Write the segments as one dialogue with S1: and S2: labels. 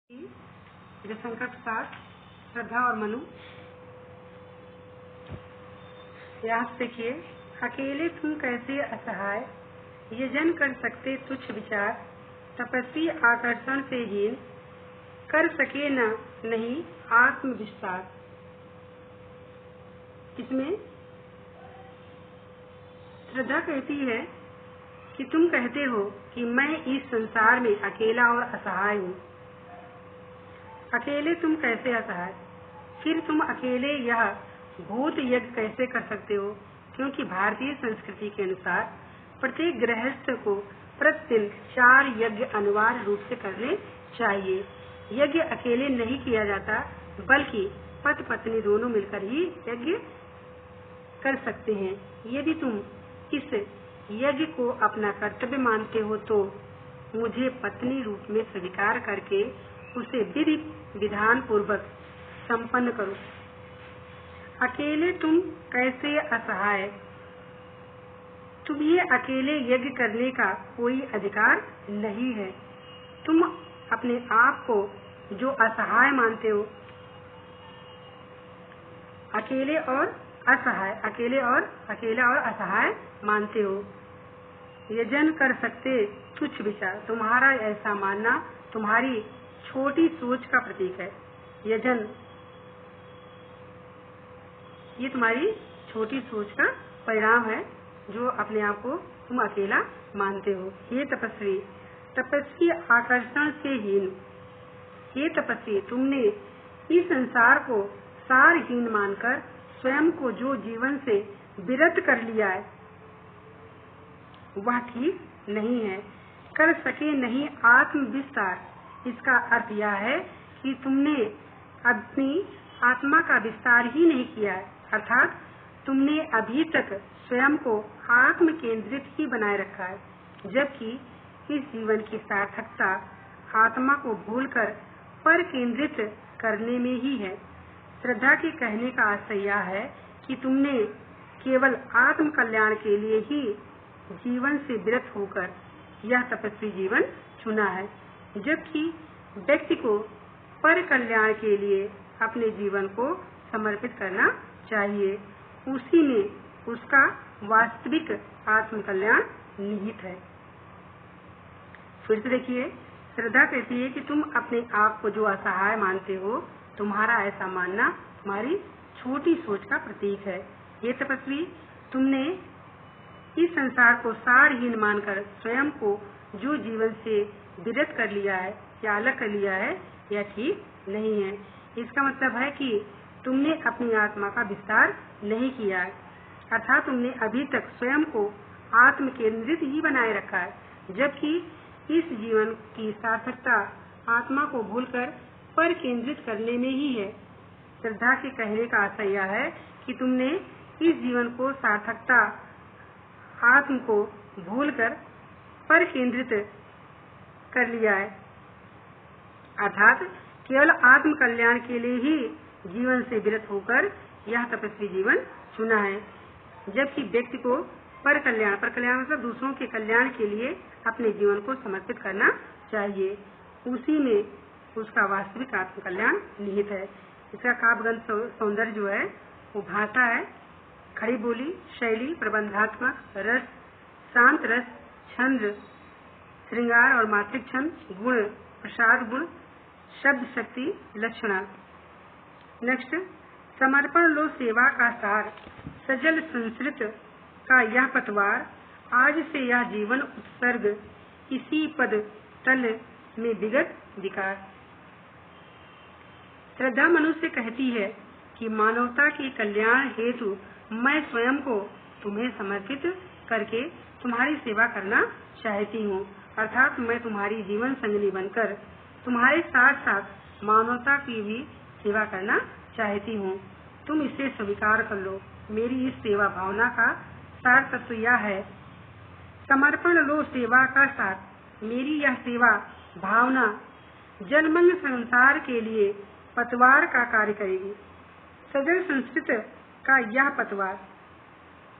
S1: जयशंकर प्रसाद, श्रद्धा और मनु। यहाँ देखिए, अकेले तुम कैसे असहाय, ये जन कर सकते तुच्छ विचार, तपस्वी आकर्षण से हीन, कर सके न नहीं आत्म विस्तार। इसमें श्रद्धा कहती है कि तुम कहते हो कि मैं इस संसार में अकेला और असहाय हूँ। अकेले तुम कैसे असहाय, फिर तुम अकेले यह भूत यज्ञ कैसे कर सकते हो? क्योंकि भारतीय संस्कृति के अनुसार प्रत्येक गृहस्थ को प्रतिदिन 4 यज्ञ अनिवार्य रूप से करने चाहिए। यज्ञ अकेले नहीं किया जाता, बल्कि पति पत्नी दोनों मिलकर ही यज्ञ कर सकते हैं। यदि तुम इस यज्ञ को अपना कर्तव्य मानते हो तो मुझे पत्नी रूप में स्वीकार करके उसे विधि विधान पूर्वक संपन्न करो। अकेले तुम कैसे असहाय, तुम्हें अकेले यज्ञ करने का कोई अधिकार नहीं है। तुम अपने आप को जो असहाय मानते हो, अकेला और असहाय मानते हो, यजन कर सकते तुच्छ विचार। तुम्हारा ऐसा मानना तुम्हारी छोटी सोच का प्रतीक है। यजन, ये तुम्हारी छोटी सोच का परिणाम है, जो अपने आप को तुम अकेला मानते हो। हे तपस्वी आकर्षण से हीन, हे तपस्वी, तुमने इस संसार को सारहीन मानकर स्वयं को जो जीवन से विरत कर लिया है, वह ठीक नहीं है। कर सके नहीं आत्म विस्तार, इसका अर्थ यह है कि तुमने अपनी आत्मा का विस्तार ही नहीं किया है, अर्थात तुमने अभी तक स्वयं को आत्म केंद्रित ही बनाए रखा है, जबकि इस जीवन की सार्थकता आत्मा को भूलकर पर केंद्रित करने में ही है। श्रद्धा के कहने का आशय यह है कि तुमने केवल आत्म कल्याण के लिए ही जीवन से विरत होकर यह तपस्वी जीवन चुना है, जबकि व्यक्ति को पर कल्याण के लिए अपने जीवन को समर्पित करना चाहिए। उसी में उसका वास्तविक आत्म कल्याण निहित है। फिर से देखिए, श्रद्धा कहती है कि तुम अपने आप को जो असहाय मानते हो, तुम्हारा ऐसा मानना तुम्हारी छोटी सोच का प्रतीक है। ये तपस्वी, तुमने इस संसार को सारहीन मानकर स्वयं को जो जीवन से विरत कर लिया है या अलग कर लिया है, यह ठीक नहीं है। इसका मतलब है कि तुमने अपनी आत्मा का विस्तार नहीं किया है, अर्थात तुमने अभी तक स्वयं को आत्म केंद्रित ही बनाए रखा है, जबकि इस जीवन की सार्थकता आत्मा को भूलकर पर केंद्रित करने में ही है। श्रद्धा के कहने का आशय यह है कि तुमने इस जीवन को सार्थकता आत्म को भूलकर पर केंद्रित कर लिया है, अर्थात केवल आत्म कल्याण के लिए ही जीवन से विरत होकर यह तपस्वी जीवन चुना है, जबकि व्यक्ति को पर कल्याण मतलब दूसरों के कल्याण के लिए अपने जीवन को समर्पित करना चाहिए। उसी में उसका वास्तविक आत्म कल्याण निहित है। इसका काव्यगंध सौंदर्य जो है वो भाषा है, खड़ी बोली, शैली, प्रबंधात्मक रस, शांत रस, छंद, श्रृंगार और मात्रिक छंद, गुण, प्रसाद गुण, शब्द शक्ति, लक्षणा। नेक्स्ट, समर्पण लो सेवा का सार, सजल संस्कृत का यह पतवार, आज से यह जीवन उत्सर्ग, इसी पद तल में विगत विकार। श्रद्धा मनुष्य कहती है कि मानवता के कल्याण हेतु मैं स्वयं को तुम्हें समर्पित करके तुम्हारी सेवा करना चाहती हूँ, अर्थात मैं तुम्हारी जीवन संगिनी बनकर तुम्हारे साथ साथ मानवता की भी सेवा करना चाहती हूँ। तुम इसे स्वीकार कर लो। मेरी इस सेवा भावना का सार तत्व यह है, समर्पण लो सेवा का सार। मेरी यह सेवा भावना जलमग्न संसार के लिए पतवार का कार्य करेगी। सजल संस्कृत का यह पतवार,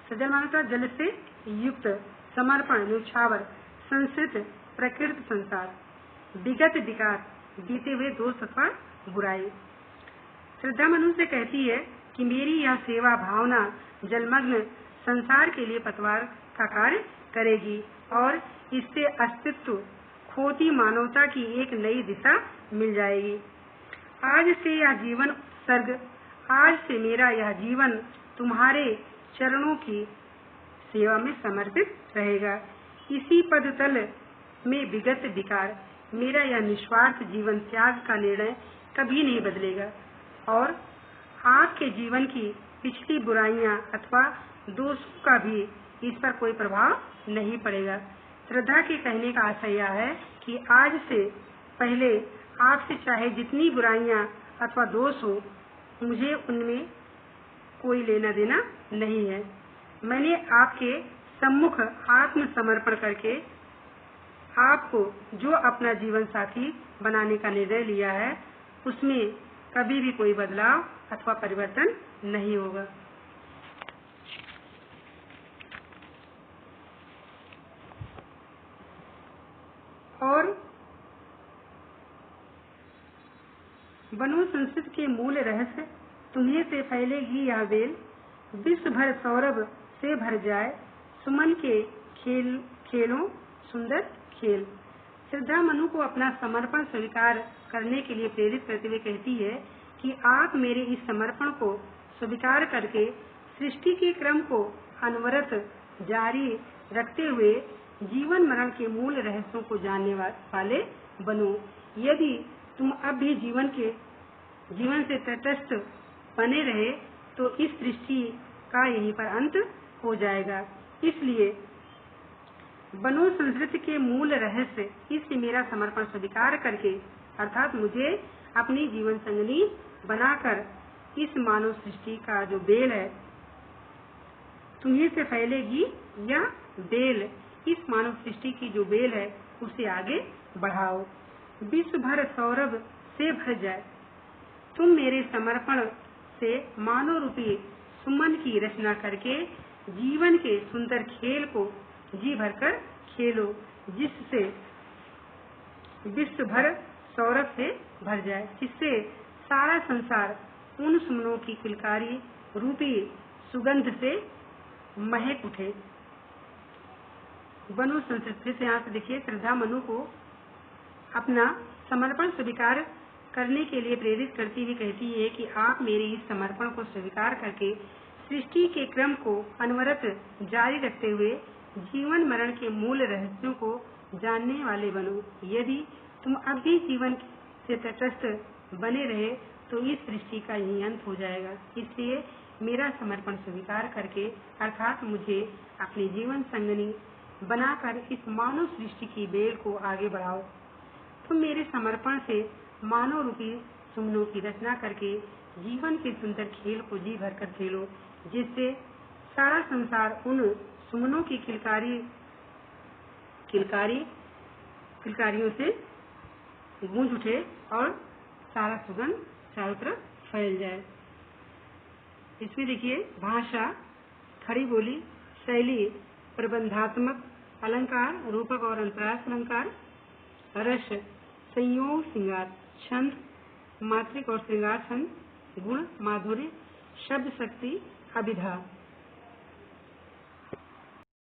S1: सजल माना जल से युक्त, समर्पण न्यौछावर, संस्कृत प्रकृति संसार, विगत विकार बीते हुए दोष अथवा बुराई। श्रद्धा मनुष्य कहती है कि मेरी यह सेवा भावना जलमग्न संसार के लिए पतवार का कार्य करेगी और इससे अस्तित्व खोती मानवता की एक नई दिशा मिल जाएगी। आज से यह जीवन उत्सर्ग, आज से मेरा यह जीवन तुम्हारे चरणों की सेवा में समर्पित रहेगा। इसी पद तल में विगत विकार मेरा यह निस्वार्थ जीवन त्याग का निर्णय कभी नहीं बदलेगा और आपके जीवन की पिछली बुराइयां अथवा दोषों का भी इस पर कोई प्रभाव नहीं पड़ेगा। श्रद्धा के कहने का आशय यह है कि आज से पहले आपसे चाहे जितनी बुराइयां अथवा दोष हो, मुझे उनमें कोई लेना देना नहीं है। मैंने आपके सम्मुख आत्मसमर्पण करके आपको जो अपना जीवन साथी बनाने का निर्णय लिया है, उसमें कभी भी कोई बदलाव अथवा परिवर्तन नहीं होगा। और बनो संस्कृत के मूल रहस्य तुम्हें से फैलेगी यह बेल, विश्व भर सौरभ से भर जाए, सुमन के खेलों सुंदर खेल। श्रद्धा मनु को अपना समर्पण स्वीकार करने के लिए प्रेरित करते हुए कहती है कि आप मेरे इस समर्पण को स्वीकार करके सृष्टि के क्रम को अनवरत जारी रखते हुए जीवन मरण के मूल रहस्यों को जानने वाले बनो। यदि तुम अब भी जीवन से तटस्थ बने रहे तो इस सृष्टि का यहीं पर अंत हो जाएगा। इसलिए बनो संस्कृति के मूल रहस्य इससे मेरा समर्पण स्वीकार करके अर्थात मुझे अपनी जीवन संगनी बनाकर इस मानव सृष्टि का जो बेल है तुम्हें से फैलेगी यह बेल, इस मानव सृष्टि की जो बेल है उसे आगे बढ़ाओ, विश्व भर सौरभ से भर जाए। तुम मेरे समर्पण से मानव रूपी सुमन की रचना करके जीवन के सुंदर खेल को जी भरकर खेलो, जिससे विश्व भर सौरभ से भर जाए, जिससे सारा संसार उन सुमनों की किलकारी रूपी सुगंध से महक उठे। बनो संस्कृति से यहाँ से देखिए, श्रद्धा मनु को अपना समर्पण स्वीकार करने के लिए प्रेरित करती हुई कहती है कि आप मेरे इस समर्पण को स्वीकार करके सृष्टि के क्रम को अनवरत जारी रखते हुए जीवन मरण के मूल रहस्यों को जानने वाले बनो। यदि तुम अब भी जीवन से तटस्थ बने रहे तो इस सृष्टि का यही अंत हो जाएगा। इसलिए मेरा समर्पण स्वीकार करके अर्थात मुझे अपनी जीवन संगनी बनाकर इस मानव सृष्टि की बेल को आगे बढ़ाओ। तुम मेरे समर्पण से मानव रूपी सुमनों की रचना करके जीवन के सुंदर खेल को जी भरकर खेलो, जिससे सारा संसार उन सुमनों की किलकारियों से गूंज उठे और सारा सुगंध चारों तरफ फैल जाए। इसमें देखिए भाषा, खड़ी बोली, शैली, प्रबंधात्मक अलंकार, रूपक और अंतरार्थ अलंकार, रस, संयोग, श्रृंगार, छंद, मात्रिक और श्रृंगार छंद, गुण, माधुर्य, शब्द शक्ति, अभिधा।